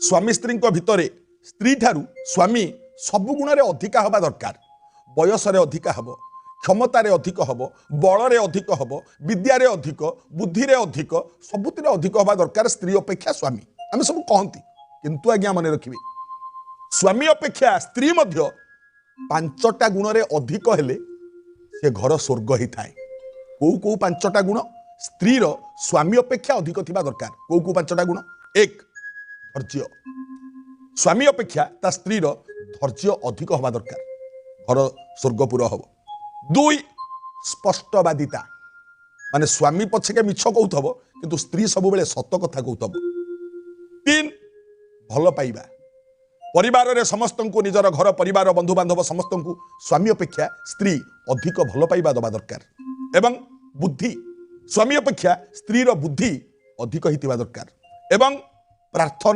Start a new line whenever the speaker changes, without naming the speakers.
स्वामी स्त्री भितर स्त्री ठारू स्वामी सबु गुण में अधिका हवा दरकार बयस अधिका हम क्षमतार अधिक हम बल अधिक हम विद्यार अधिक बुद्धि अधिक सबुतिर अधिक हवा दरकार स्त्री अपेक्षा स्वामी आम सब कहती किंतु आज्ञा मन रखिए स्वामी अपेक्षा स्त्री मध्य 5टा गुण रे अधिक हेले से घर स्वर्ग ही थाए कौ कौ 5टा गुण स्त्री स्वामी अपेक्षा अधिक थिबा दरकार कौ कौ 5टा गुण 1 धैर्य स्वामी अपेक्षा ता स्त्री धैर्य अधिक हवा दरकार घर स्वर्गपुर हम 2 स्पष्टवादिता माने स्वामी पछके मिछ कहउथबो किंतु स्त्री सब बेले सत कथा कहउथबो 3 भल पाइबा परिवार रे समस्त को निजर घर परिवार बंधु बांधव समस्त को स्वामी अपेक्षा स्त्री अधिक भल पाइबा दबा दरकार एवं बुद्धि स्वामी अपेक्षा स्त्री बुद्धि अधिक हितिबा दरकार एवं प्रार्थना